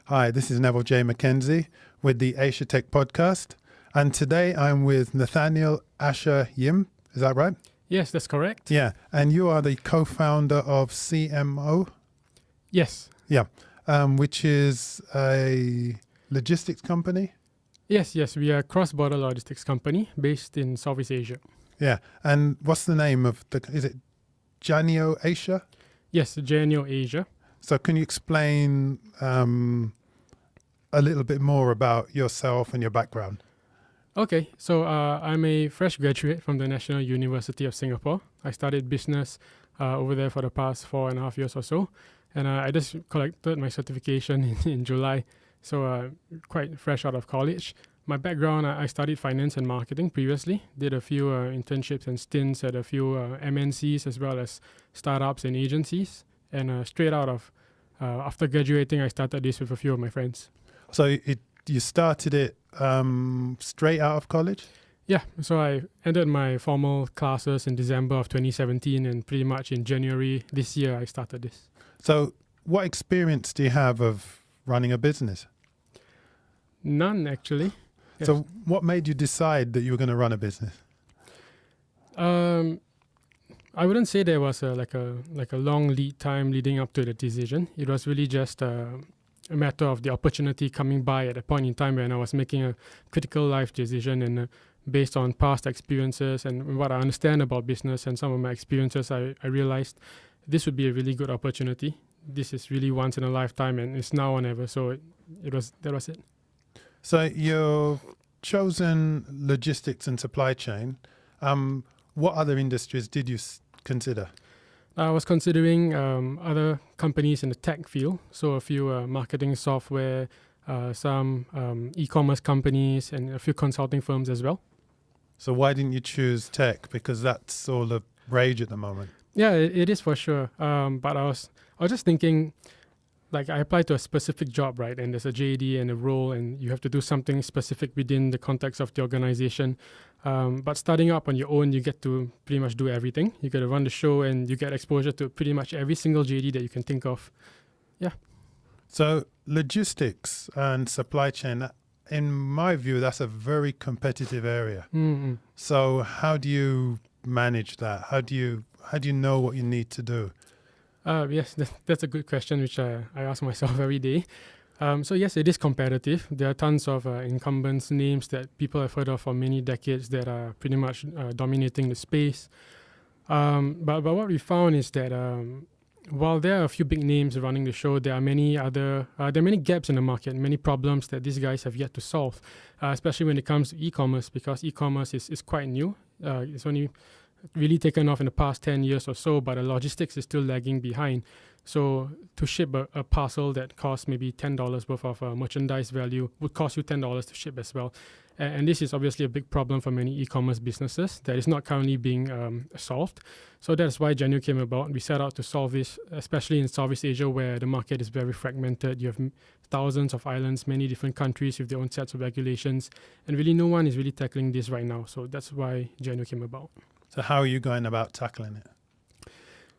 Hi, this is Neville J. Mackenzie with the asiatechpodcast. And today I'm with Nathaniel Asher Yim. Is that right? Yes, that's correct. Yeah. And you are the co-founder of CMO? Yes. Yeah. Which is a logistics company? Yes. We are a cross-border logistics company based in Southeast Asia. Yeah. And what's the name of is it Janio Asia? Yes, Janio Asia. So can you explain a little bit more about yourself and your background? Okay, so I'm a fresh graduate from the National University of Singapore. I studied business over there for the past 4.5 years or so. And I just collected my certification in July, so quite fresh out of college. My background, I studied finance and marketing previously, did a few internships and stints at a few MNCs as well as startups and agencies. And straight out of, after graduating, I started this with a few of my friends. So you started it straight out of college? Yeah, so I ended my formal classes in December of 2017, and pretty much in January this year, I started this. So what experience do you have of running a business? None, actually. Yes. So what made you decide that you were going to run a business? I wouldn't say there was a long lead time leading up to the decision. It was really just a matter of the opportunity coming by at a point in time when I was making a critical life decision, and based on past experiences and what I understand about business and some of my experiences, I realized this would be a really good opportunity. This is really once in a lifetime, and it's now or never. So that was it. So you've chosen logistics and supply chain. What other industries did you consider? I was considering other companies in the tech field, so a few marketing software, some e-commerce companies, and a few consulting firms as well. So why didn't you choose tech? Because that's all the rage at the moment. Yeah, it is for sure. But I was just thinking, like, I applied to a specific job, right? And there's a JD and a role, and you have to do something specific within the context of the organization. But starting up on your own, you get to pretty much do everything. You get to run the show, and you get exposure to pretty much every single JD that you can think of. Yeah. So logistics and supply chain, in my view, that's a very competitive area. Mm-hmm. So how do you manage that? How do you know what you need to do? Yes, that's a good question, which I ask myself every day. So yes, it is competitive. There are tons of incumbents, names that people have heard of for many decades that are pretty much dominating the space. But what we found is that while there are a few big names running the show, there are many gaps in the market, many problems that these guys have yet to solve, especially when it comes to e-commerce, because e-commerce is quite new. It's only really taken off in the past 10 years or so, but the logistics is still lagging behind. So to ship a parcel that costs maybe $10 worth of merchandise value would cost you $10 to ship as well. And this is obviously a big problem for many e-commerce businesses that is not currently being solved. So that's why Janio came about. We set out to solve this, especially in Southeast Asia, where the market is very fragmented. You have thousands of islands, many different countries with their own sets of regulations, and really no one is really tackling this right now. So that's why Janio came about. So how are you going about tackling it?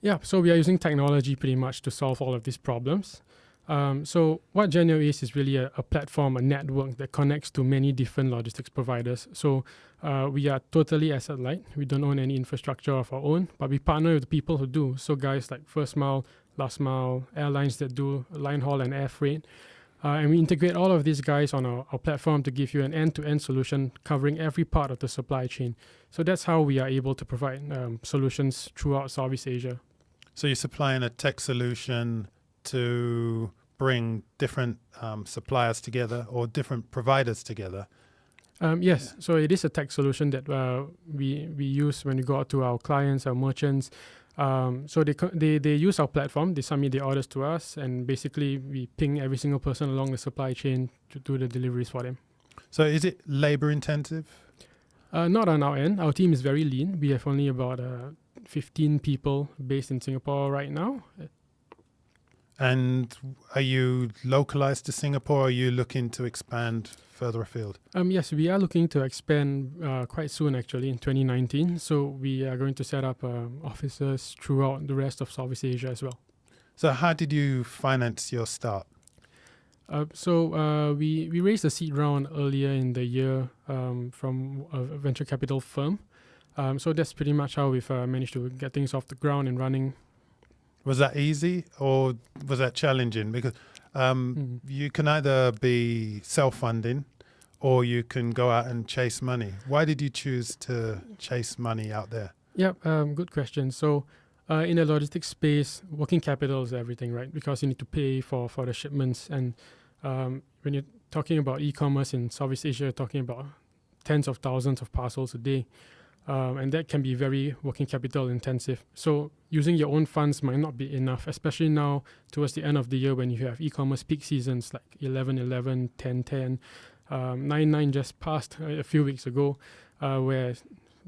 Yeah, so we are using technology pretty much to solve all of these problems. So what Janio is really a platform, a network that connects to many different logistics providers. So we are totally asset light. We don't own any infrastructure of our own, but we partner with the people who do. So guys like First Mile, Last Mile, airlines that do line haul and air freight. And we integrate all of these guys on our platform to give you an end-to-end solution covering every part of the supply chain. So that's how we are able to provide solutions throughout Southeast Asia. So you're supplying a tech solution to bring different suppliers together or different providers together? Yes, so it is a tech solution that we use when we go out to our clients, our merchants. So they use our platform, they submit the orders to us, and basically we ping every single person along the supply chain to do the deliveries for them. So is it labor intensive? Not on our end. Our team is very lean. We have only about 15 people based in Singapore right now. And are you localized to Singapore, or are you looking to expand further afield? Yes, we are looking to expand quite soon, actually, in 2019. So we are going to set up offices throughout the rest of Southeast Asia as well. So how did you finance your start? We raised a seed round earlier in the year from a venture capital firm. So that's pretty much how we've managed to get things off the ground and running. Was that easy or was that challenging? Because you can either be self-funding or you can go out and chase money. Why did you choose to chase money out there? Yeah, good question. So in the logistics space, working capital is everything, right? Because you need to pay for the shipments. And when you're talking about e-commerce in Southeast Asia, you're talking about tens of thousands of parcels a day. And that can be very working capital intensive. So using your own funds might not be enough, especially now towards the end of the year when you have e-commerce peak seasons like 11/11, 10/10. 9/9 just passed a few weeks ago, where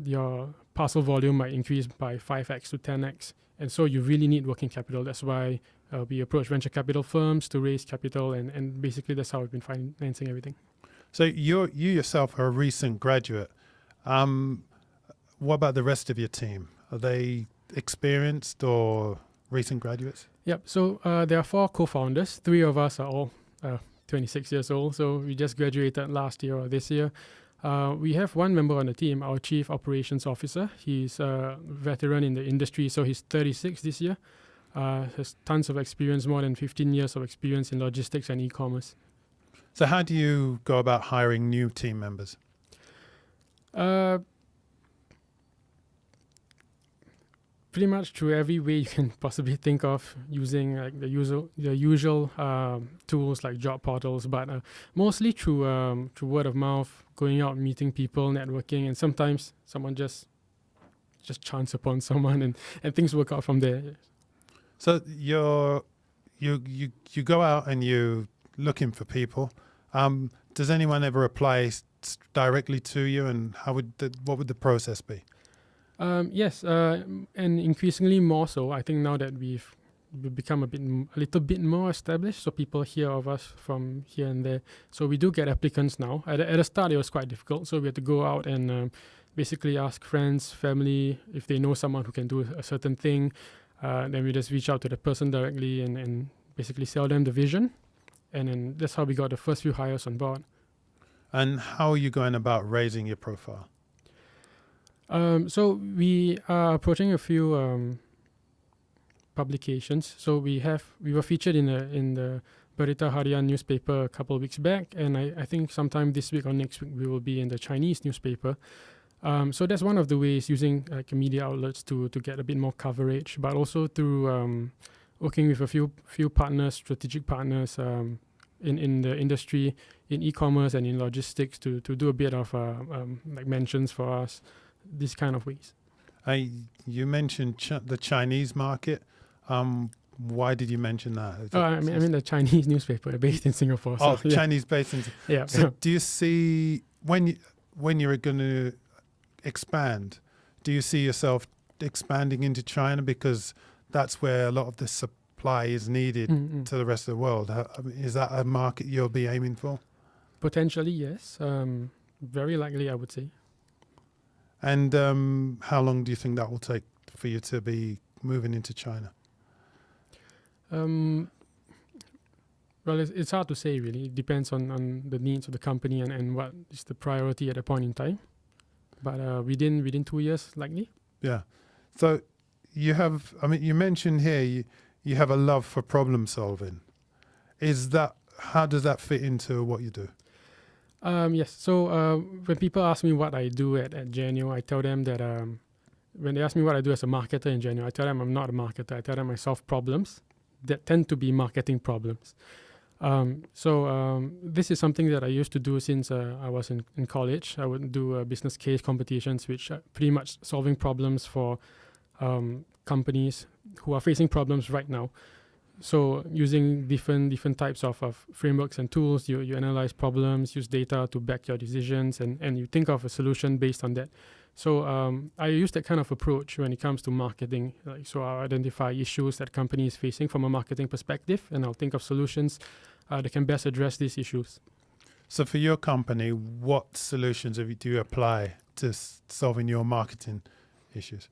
your parcel volume might increase by 5x to 10x. And so you really need working capital. That's why we approach venture capital firms to raise capital. And basically that's how we've been financing everything. So you yourself are a recent graduate. What about the rest of your team? Are they experienced or recent graduates? Yep. So there are 4 co-founders. 3 of us are all 26 years old. So we just graduated last year or this year. We have one member on the team, our Chief Operations Officer. He's a veteran in the industry, so he's 36 this year. Has tons of experience, more than 15 years of experience in logistics and e-commerce. So how do you go about hiring new team members? Pretty much through every way you can possibly think of, using like the usual tools like job portals, but mostly through word of mouth, going out, meeting people, networking, and sometimes someone just chance upon someone and things work out from there. So you go out and you looking for people. Does anyone ever apply directly to you, and what would the process be? Yes, and increasingly more so. I think now that we've become a little bit more established, so people hear of us from here and there. So we do get applicants now. At the start, it was quite difficult, so we had to go out and basically ask friends, family, if they know someone who can do a certain thing. Then we just reach out to the person directly and basically sell them the vision. And then that's how we got the first few hires on board. And how are you going about raising your profile? So we are approaching a few publications. So we were featured in the Berita Harian newspaper a couple of weeks back, and I think sometime this week or next week we will be in the Chinese newspaper. So that's one of the ways, using like media outlets to get a bit more coverage, but also through working with a few partners, strategic partners in the industry, in e-commerce and in logistics to do a bit of like mentions for us. These kind of ways. You mentioned the Chinese market. Why did you mention that? I mean the Chinese newspaper based in Singapore. So, yeah. Chinese based in. Yeah. So do you see when you're going to expand? Do you see yourself expanding into China, because that's where a lot of the supply is needed to the rest of the world? Is that a market you'll be aiming for? Potentially, yes. Very likely, I would say. And how long do you think that will take for you to be moving into China? Well, it's hard to say, really. It depends on the needs of the company and what is the priority at a point in time. But within 2 years, likely. Yeah. So you mentioned here you have a love for problem solving. How does that fit into what you do? Yes. So when people ask me what I do at Janio, I tell them that when they ask me what I do as a marketer in Janio, I tell them I'm not a marketer. I tell them I solve problems that tend to be marketing problems. So this is something that I used to do since I was in college. I would do business case competitions, which are pretty much solving problems for companies who are facing problems right now. So using different types of frameworks and tools, you analyze problems, use data to back your decisions, and you think of a solution based on that. So I use that kind of approach when it comes to marketing. So I'll identify issues that company is facing from a marketing perspective, and I'll think of solutions that can best address these issues. So for your company, what solutions do you apply to solving your marketing issues?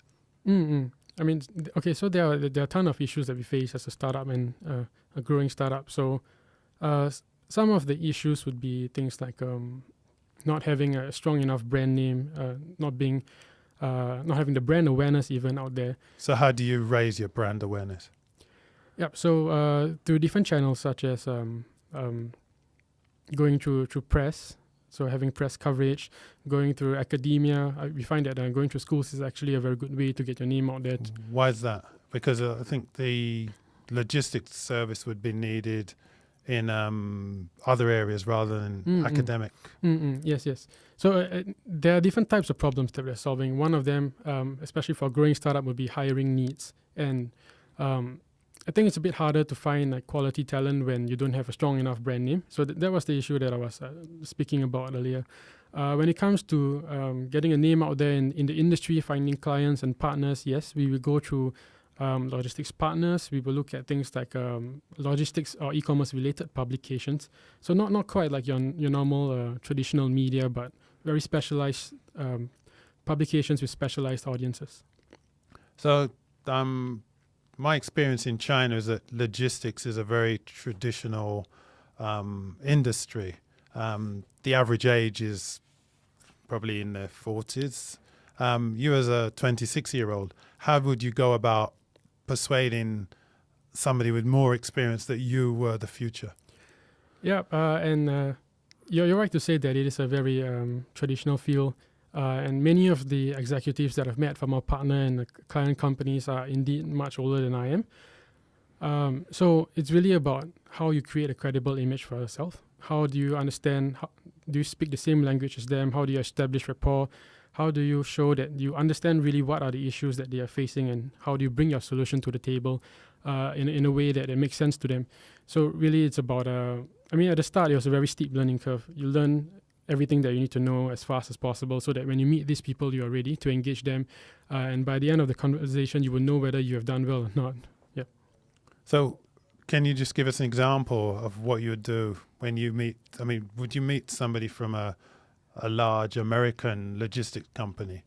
I mean, okay, so there are a ton of issues that we face as a startup and a growing startup. So some of the issues would be things like not having a strong enough brand name, not having the brand awareness even out there. So how do you raise your brand awareness? Yep. So through different channels such as going through press, so having press coverage, going through academia. We find that going through schools is actually a very good way to get your name out there. Why is that? Because I think the logistics service would be needed in other areas rather than academic. Yes. So there are different types of problems that we're solving. One of them, especially for a growing startup, would be hiring needs. And I think it's a bit harder to find like quality talent when you don't have a strong enough brand name. So that was the issue that I was speaking about earlier. When it comes to getting a name out there in the industry, finding clients and partners, yes, we will go through logistics partners. We will look at things like logistics or e-commerce related publications. So not quite like your normal traditional media, but very specialized publications with specialized audiences. So my experience in China is that logistics is a very traditional industry. The average age is probably in their 40s. You as a 26-year-old, how would you go about persuading somebody with more experience that you were the future? Yeah, and you're right to say that it is a very traditional field. And many of the executives that I've met from our partner and the client companies are indeed much older than I am. So it's really about how you create a credible image for yourself. How do you understand? Do you speak the same language as them? How do you establish rapport? How do you show that you understand really what are the issues that they are facing, and how do you bring your solution to the table in a way that it makes sense to them? So really it's about, at the start it was a very steep learning curve. You learn everything that you need to know as fast as possible so that when you meet these people, you are ready to engage them. And by the end of the conversation, you will know whether you have done well or not. Yeah. So can you just give us an example of what you would do when you meet, would you meet somebody from a large American logistics company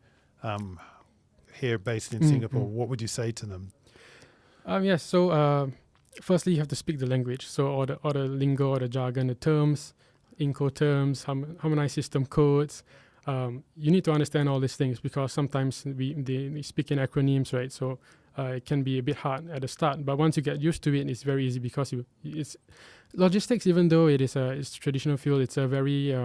here based in Singapore? What would you say to them? Yes. So firstly, you have to speak the language. So all the lingo, or the jargon, the terms, Incoterms, harmonized system codes. You need to understand all these things because sometimes they speak in acronyms, right? So it can be a bit hard at the start, but once you get used to it, it's very easy because it's logistics. Even though it's a traditional field, it's very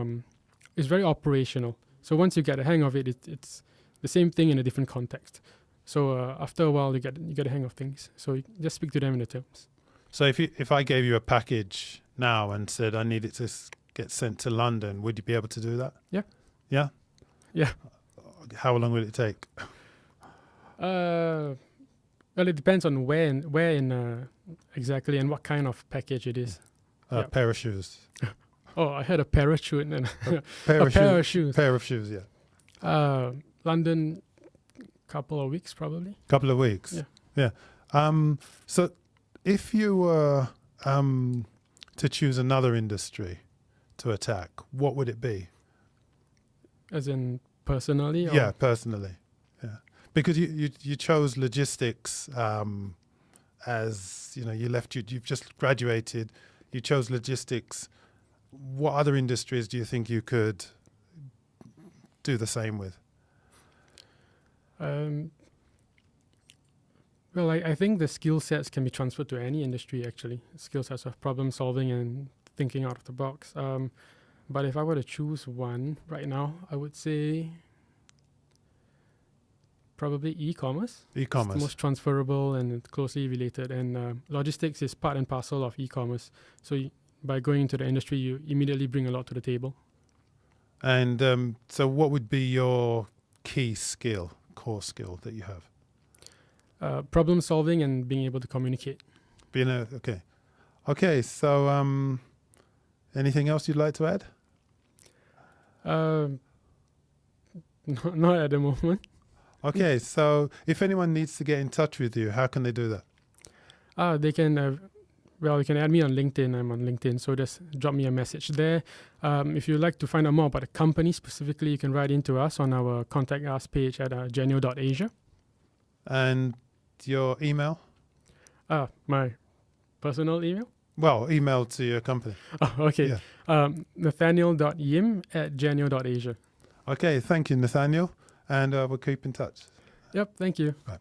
operational. So once you get the hang of it, it's the same thing in a different context. So after a while, you get the hang of things. So you just speak to them in the terms. So if I gave you a package now and said I need it to get sent to London, would you be able to do that? Yeah. Yeah? Yeah. How long will it take? Well, it depends on where in exactly and what kind of package it is. Pair of shoes. Oh, I had a parachute and a pair of shoes. Pair of shoes, yeah. London, couple of weeks probably. Couple of weeks. Yeah. So if you were to choose another industry to attack, what would it be? As in personally? Yeah, personally. Yeah, because you chose logistics as you've just graduated. You chose logistics. What other industries do you think you could do the same with? Well, I think the skill sets can be transferred to any industry, actually. Skill sets of problem solving and thinking out of the box. But if I were to choose one right now, I would say probably e-commerce. E-commerce. It's the most transferable and closely related. And logistics is part and parcel of e-commerce. So by going into the industry, you immediately bring a lot to the table. And so what would be your core skill that you have? Problem solving and being able to communicate. Okay. So anything else you'd like to add? Not at the moment. Okay, so if anyone needs to get in touch with you, how can they do that? They can, you can add me on LinkedIn. I'm on LinkedIn, so just drop me a message there. If you'd like to find out more about the company specifically, you can write into us on our Contact Us page at janio.asia. And your email? My personal email? Well, email to your company. Oh, okay. Yeah. Nathaniel.yim@janio.asia. Okay, thank you, Nathaniel, and we'll keep in touch. Yep, thank you. Right.